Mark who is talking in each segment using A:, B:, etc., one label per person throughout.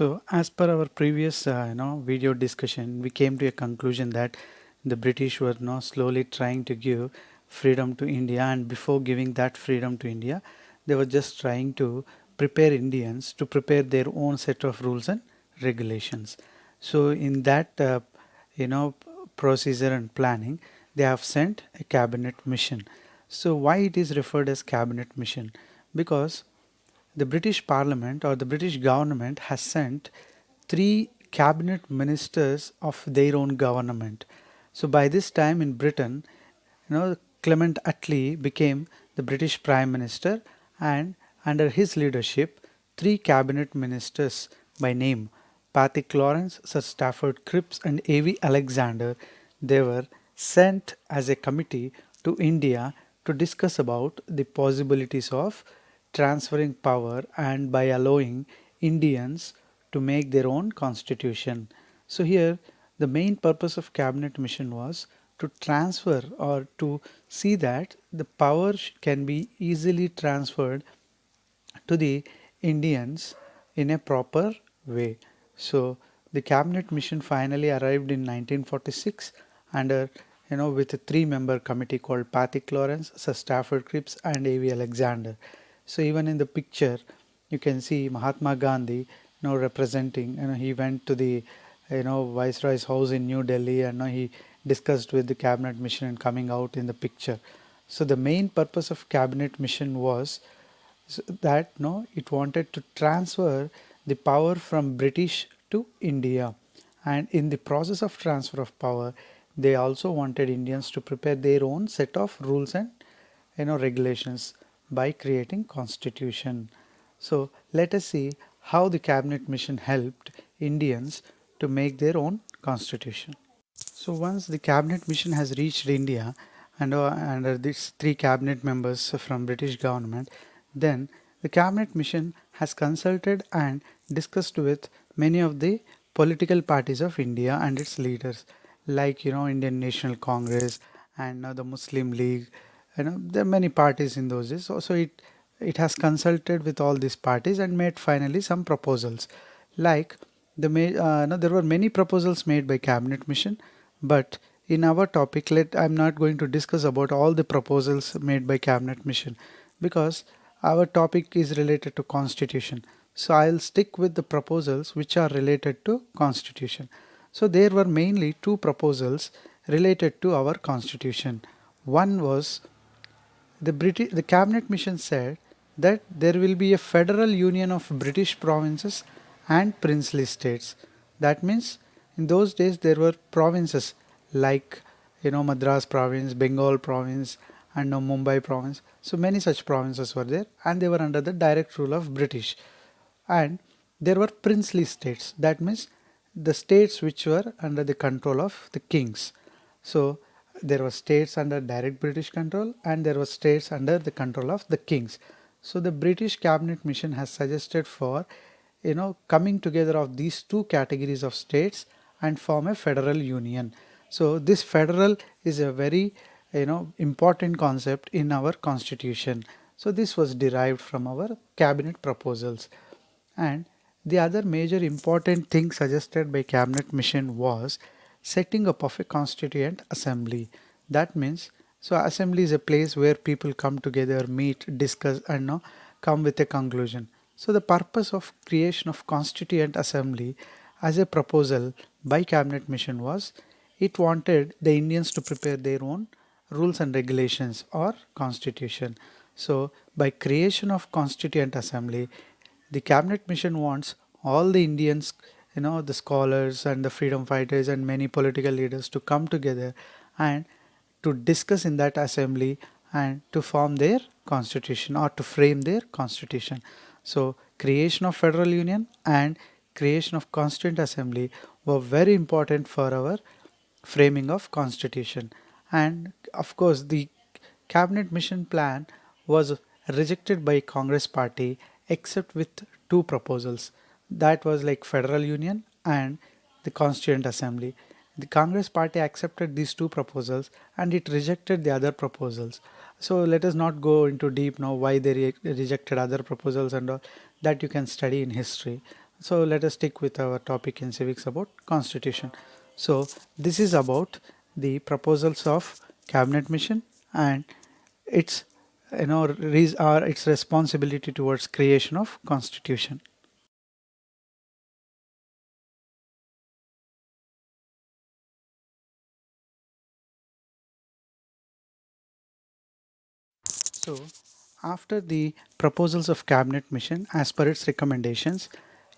A: So, as per our previous video discussion, we came to a conclusion that the British were now slowly trying to give freedom to India, and before giving that freedom to India, they were just trying to prepare Indians to prepare their own set of rules and regulations. So, in that you know procedure and planning, they have sent a cabinet mission. So, why it is referred as cabinet mission? Because the British Parliament or the British government has sent three cabinet ministers of their own government. So by this time in Britain, Clement Attlee became the British Prime Minister, and under his leadership, three cabinet ministers by name Patrick Lawrence, Sir Stafford Cripps, and A.V. Alexander, they were sent as a committee to India to discuss about the possibilities of transferring power and by allowing Indians to make their own constitution. So here the main purpose of cabinet mission was to transfer or to see that the power can be easily transferred to the Indians in a proper way. So the cabinet mission finally arrived in 1946 under with a three-member committee called Patrick Lawrence, Sir Stafford Cripps, and A.V. Alexander. So even in the picture, you can see Mahatma Gandhi, representing. He went to the Viceroy's house in New Delhi, and he discussed with the cabinet mission and coming out in the picture. So the main purpose of cabinet mission was that it wanted to transfer the power from British to India, and in the process of transfer of power, they also wanted Indians to prepare their own set of rules and regulations by creating constitution. So let us see how the cabinet mission helped Indians to make their own constitution. So once the cabinet mission has reached India and under these three cabinet members from British government, then the cabinet mission has consulted and discussed with many of the political parties of India and its leaders, like Indian National Congress and the Muslim League. There are many parties in those days. So it has consulted with all these parties and made finally some proposals. Like there were many proposals made by cabinet mission, but in our topic, I'm not going to discuss about all the proposals made by cabinet mission because our topic is related to constitution. So I'll stick with the proposals which are related to constitution. So there were mainly two proposals related to our constitution. One was the cabinet mission said that there will be a federal union of British provinces and princely states. That means in those days there were provinces like Madras province, Bengal province, and Mumbai province. So many such provinces were there, and they were under the direct rule of British. And there were princely states. That means the states which were under the control of the kings. So there were states under direct British control, and there were states under the control of the kings. So the British cabinet mission has suggested for coming together of these two categories of states and form a federal union. So this federal is a very important concept in our constitution. So this was derived from our cabinet proposals. And the other major important thing suggested by cabinet mission was setting up of a constituent assembly. That means, so assembly is a place where people come together, meet, discuss, and come with a conclusion. So the purpose of creation of constituent assembly as a proposal by cabinet mission was it wanted the Indians to prepare their own rules and regulations or constitution. So by creation of constituent assembly, the cabinet mission wants all the Indians, the scholars and the freedom fighters and many political leaders to come together and to discuss in that assembly and to form their constitution or to frame their constitution. So creation of federal union and creation of constituent assembly were very important for our framing of constitution. And of course the cabinet mission plan was rejected by Congress party except with two proposals, that was like federal union and the constituent assembly. The Congress party accepted these two proposals and it rejected the other proposals. So let us not go into deep now why they rejected other proposals and all that, you can study in history. So let us stick with our topic in civics about constitution. So this is about the proposals of cabinet mission and its or its responsibility towards creation of constitution. So, after the proposals of cabinet mission as per its recommendations,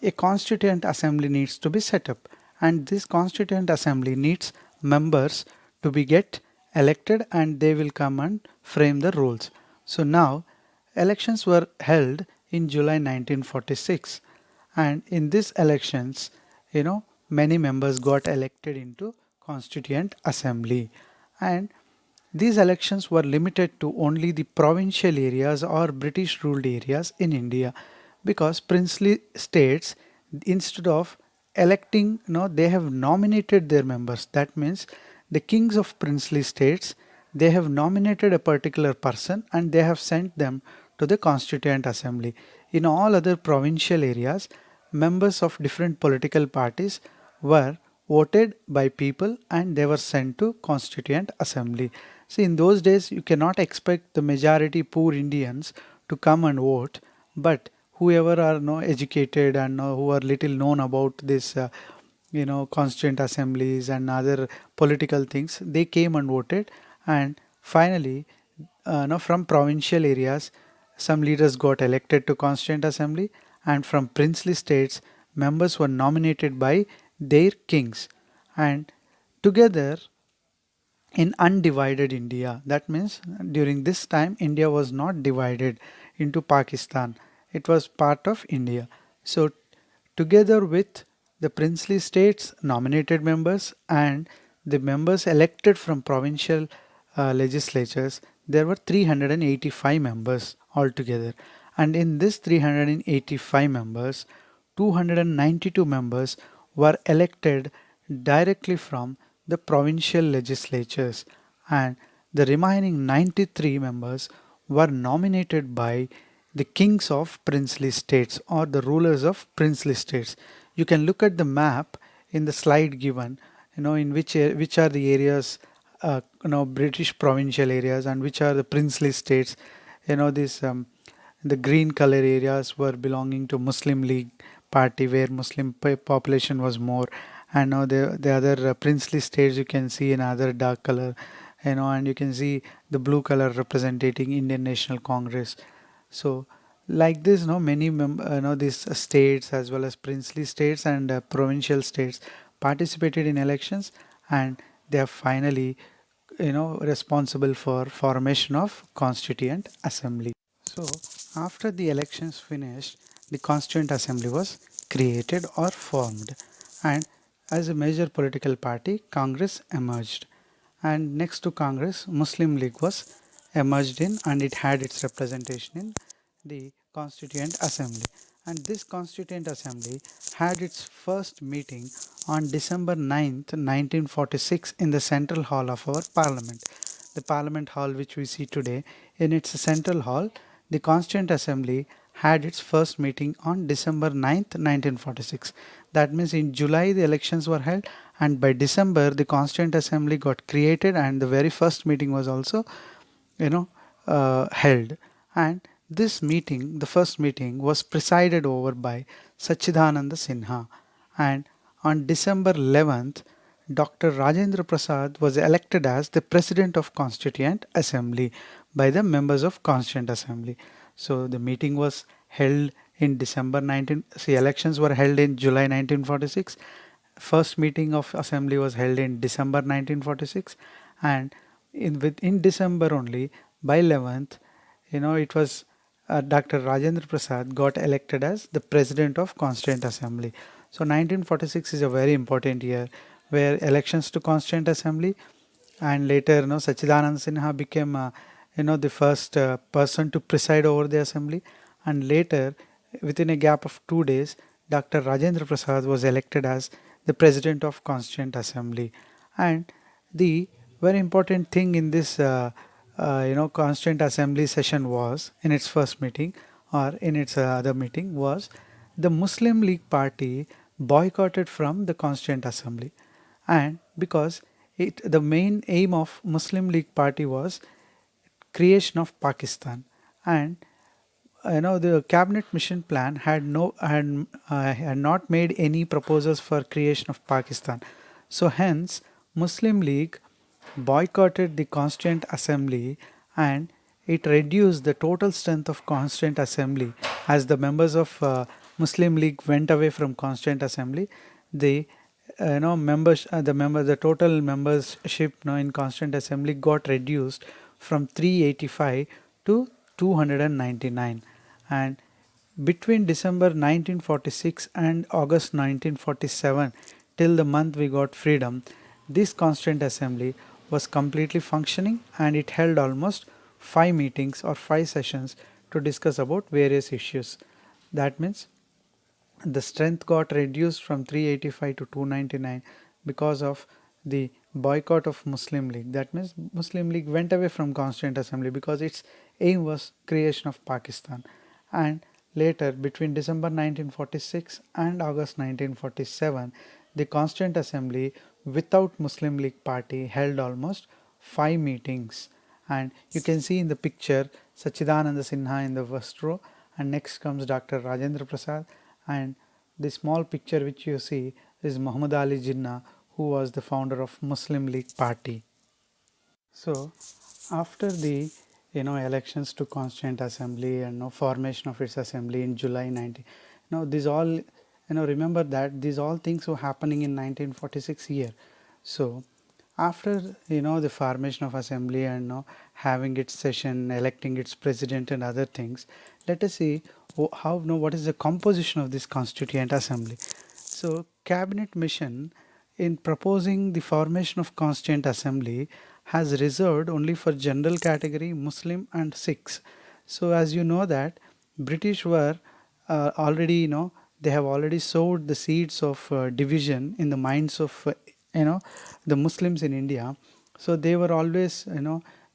A: a constituent assembly needs to be set up, and this constituent assembly needs members to be get elected, and they will come and frame the rules. So now elections were held in July 1946, and in these elections, many members got elected into constituent assembly, and these elections were limited to only the provincial areas or British ruled areas in India, because princely states, instead of electing, they have nominated their members. That means the kings of princely states, they have nominated a particular person and they have sent them to the constituent assembly. In all other provincial areas, members of different political parties were voted by people and they were sent to constituent assembly. See, in those days you cannot expect the majority poor Indians to come and vote, but whoever are no educated and who are little known about this constituent assemblies and other political things, they came and voted. And finally, from provincial areas, some leaders got elected to constituent assembly, and from princely states, members were nominated by their kings, and together in undivided India. That means during this time, India was not divided into Pakistan, it was part of India. So, together with the princely states nominated members and the members elected from provincial legislatures, there were 385 members altogether. And in this 385 members, 292 members were elected directly from the provincial legislatures, and the remaining 93 members were nominated by the kings of princely states or the rulers of princely states. You can look at the map in the slide given, in which are the areas, British provincial areas, and which are the princely states. This the green color areas were belonging to Muslim League party, where Muslim population was more, and now the other princely states you can see in other dark color, and you can see the blue color representing Indian National Congress. So like this, many these states as well as princely states and provincial states participated in elections, and they are finally responsible for formation of constituent assembly. So after the elections finished, the constituent assembly was created or formed, and as a major political party, Congress emerged, and next to Congress, Muslim League was emerged in, and it had its representation in the Constituent Assembly. And this Constituent Assembly had its first meeting on December 9th, 1946 in the Central Hall of our Parliament. The Parliament Hall which we see today, in its Central Hall, the Constituent Assembly had its first meeting on December 9th, 1946. That means in July the elections were held, and by December the Constituent Assembly got created, and the very first meeting was also held. And this meeting, the first meeting, was presided over by Sachidananda Sinha, and on December 11th, Dr. Rajendra Prasad was elected as the President of Constituent Assembly by the members of Constituent Assembly. So the meeting was held in December 19. See, elections were held in July 1946. First meeting of assembly was held in December 1946, and in December only, by 11th, it was Dr. Rajendra Prasad got elected as the President of Constituent Assembly. So 1946 is a very important year where elections to Constituent Assembly, and later Sachidanand Sinha became the first person to preside over the assembly, and later within a gap of 2 days, Dr. Rajendra Prasad was elected as the President of Constituent Assembly. And the very important thing in this Constituent Assembly session was, in its first meeting or in its other meeting, was the Muslim League Party boycotted from the Constituent Assembly, and because the main aim of Muslim League Party was creation of Pakistan, and the cabinet mission plan had not made any proposals for creation of Pakistan. So hence Muslim League boycotted the Constituent Assembly, and it reduced the total strength of Constituent Assembly. As the members of Muslim League went away from Constituent Assembly, the the total membership in Constituent Assembly got reduced from 385 to 299. And between December 1946 and August 1947, till the month we got freedom, this Constituent Assembly was completely functioning, and it held almost 5 meetings or 5 sessions to discuss about various issues. That means the strength got reduced from 385 to 299 because of the boycott of Muslim League. That means Muslim League went away from Constituent Assembly because its aim was creation of Pakistan. And later, between December 1946 and August 1947, the Constituent Assembly without Muslim League Party held almost 5 meetings. And you can see in the picture Sachidananda Sinha in the first row, and next comes Dr. Rajendra Prasad, and the small picture which you see is Muhammad Ali Jinnah, who was the founder of Muslim League Party. So after the elections to Constituent Assembly and formation of its assembly in July 19, these all remember that these all things were happening in 1946 year. So after the formation of assembly and having its session, electing its president and other things, let us see how what is the composition of this Constituent Assembly. So cabinet mission in proposing the formation of Constituent Assembly has reserved only for general category Muslim and Sikhs. So as you know that British were already they have already sowed the seeds of division in the minds of the Muslims in India. So they were always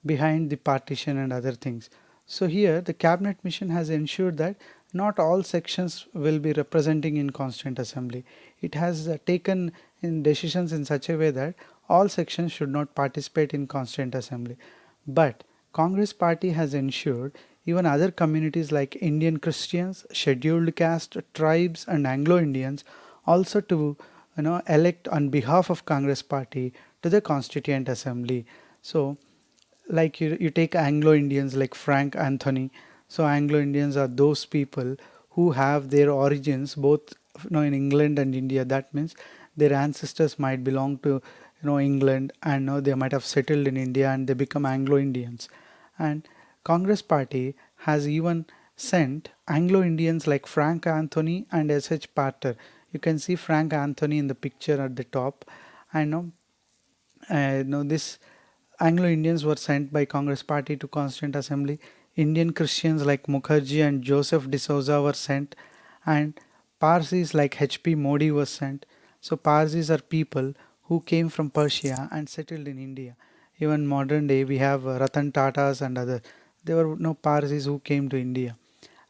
A: behind the partition and other things. So here the cabinet mission has ensured that not all sections will be representing in Constituent Assembly. It has taken in decisions in such a way that all sections should not participate in Constituent Assembly. But Congress party has ensured even other communities like Indian Christians, scheduled caste, tribes and Anglo-Indians also to elect on behalf of Congress party to the Constituent Assembly. So like you take Anglo-Indians like Frank Anthony. So Anglo-Indians are those people who have their origins both in England and India. That means their ancestors might belong to England, and they might have settled in India and they become Anglo-Indians. And Congress party has even sent Anglo-Indians like Frank Anthony and S.H. Parter. You can see Frank Anthony in the picture at the top. And this Anglo-Indians were sent by Congress party to Constituent Assembly. Indian Christians like Mukherjee and Joseph D'Souza were sent, and Parsis like H.P. Modi was sent. So Parsis are people who came from Persia and settled in India. Even modern day we have Ratan Tatas and others. There were no Parsis who came to India.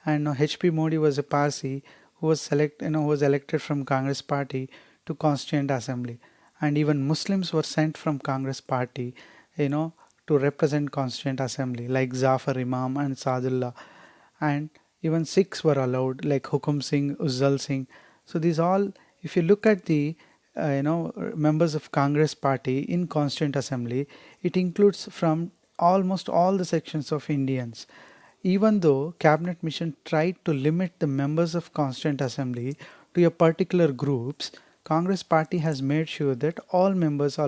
A: And H.P. Modi was a Parsi who was elected from Congress party to Constituent Assembly. And even Muslims were sent from Congress party to represent Constituent Assembly like Zafar Imam and Sadullah. And even Sikhs were allowed like Hukum Singh, Uzzal Singh. So these all, if you look at the members of Congress party in Constituent Assembly, it includes from almost all the sections of Indians. Even though cabinet mission tried to limit the members of Constituent Assembly to a particular groups, Congress party has made sure that almost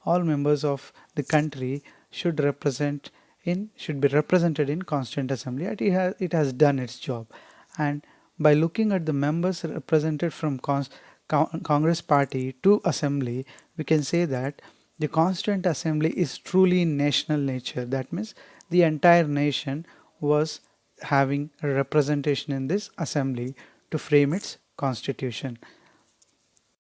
A: all members of the country should be represented in Constituent Assembly. And it has done its job. And by looking at the members represented from Congress party to Assembly, we can say that the Constituent Assembly is truly in national nature. That means the entire nation was having a representation in this assembly to frame its constitution.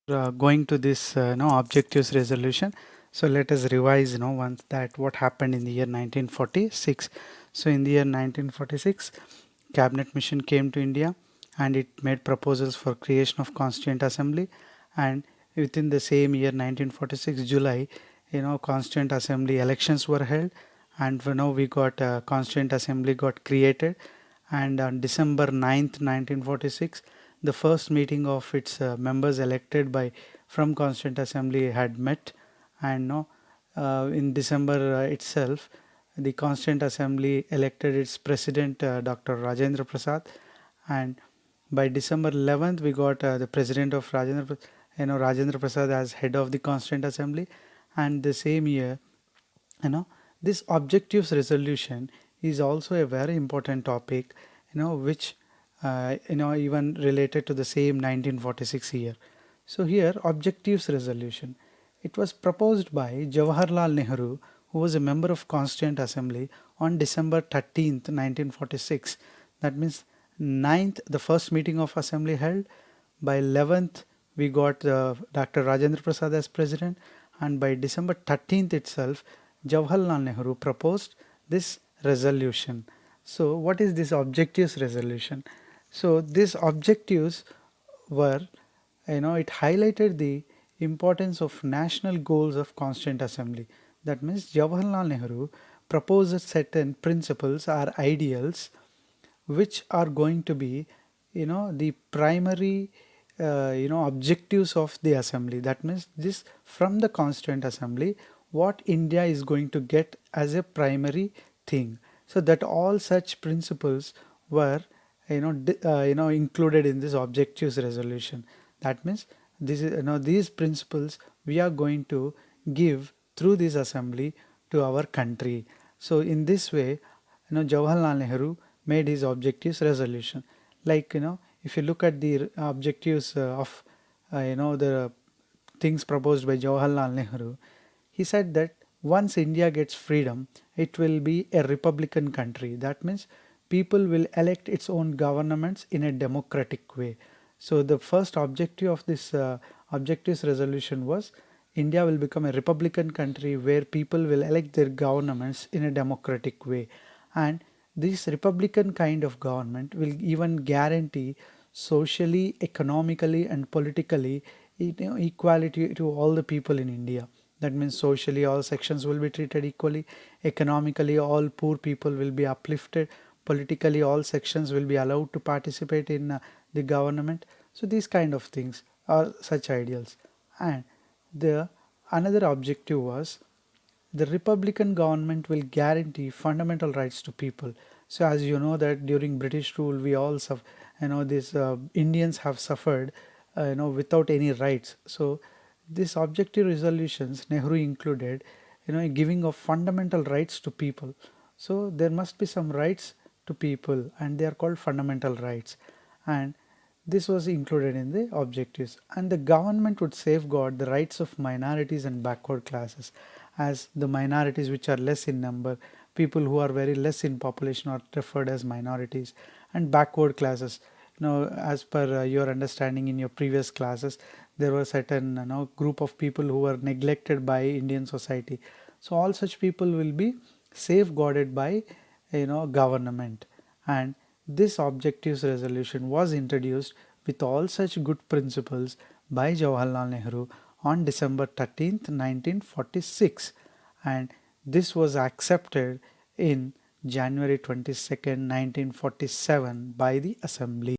A: Going to this objectives resolution. So let us revise once that what happened in the year 1946. So in the year 1946, cabinet mission came to India, and it made proposals for creation of Constituent Assembly. And within the same year, 1946 July, Constituent Assembly elections were held, and we got Constituent Assembly got created. And on December 9th, 1946, the first meeting of its members elected by from Constituent Assembly had met. And in December itself, the Constituent Assembly elected its president, Dr. Rajendra Prasad. And by December 11th, we got the president of Rajendra Prasad as head of the Constituent Assembly. And the same year, this objectives resolution is also a very important topic, which even related to the same 1946 year. So here, objectives resolution, it was proposed by Jawaharlal Nehru, who was a member of Constituent Assembly, on December 13th, 1946. That means 9th, the first meeting of assembly held. By 11th, we got Dr. Rajendra Prasad as president, and by December 13th itself, Jawaharlal Nehru proposed this resolution. So what is this objectives resolution? So these objectives were, it highlighted the importance of national goals of Constituent Assembly. That means Jawaharlal Nehru proposed certain principles or ideals which are going to be, the primary objectives of the assembly. That means this, from the Constituent Assembly, what India is going to get as a primary thing. So that all such principles were included in this objectives resolution. That means this is, these principles we are going to give through this assembly to our country. So in this way, Jawaharlal Nehru made his objectives resolution. Like, if you look at the objectives of the things proposed by Jawaharlal Nehru, he said that once India gets freedom, it will be a republican country. That means people will elect its own governments in a democratic way. So the first objective of this objectives resolution was India will become a republican country where people will elect their governments in a democratic way. And this republican kind of government will even guarantee socially, economically, and politically equality to all the people in India. That means socially all sections will be treated equally, economically all poor people will be uplifted, politically all sections will be allowed to participate in the government. So these kind of things are such ideals. And the another objective was the republican government will guarantee fundamental rights to people. So as you know that during British rule we all these Indians have suffered without any rights. So these objective resolutions Nehru included giving of fundamental rights to people. So there must be some rights to people and they are called fundamental rights, and this was included in the objectives. And the government would safeguard the rights of minorities and backward classes, as the minorities which are less in number, people who are very less in population are referred as minorities, and backward classes. As per your understanding in your previous classes, there were certain group of people who were neglected by Indian society. So all such people will be safeguarded by government. And this objectives resolution was introduced with all such good principles by Jawaharlal Nehru on December 13th, 1946, and this was accepted in January 22nd, 1947 by the assembly.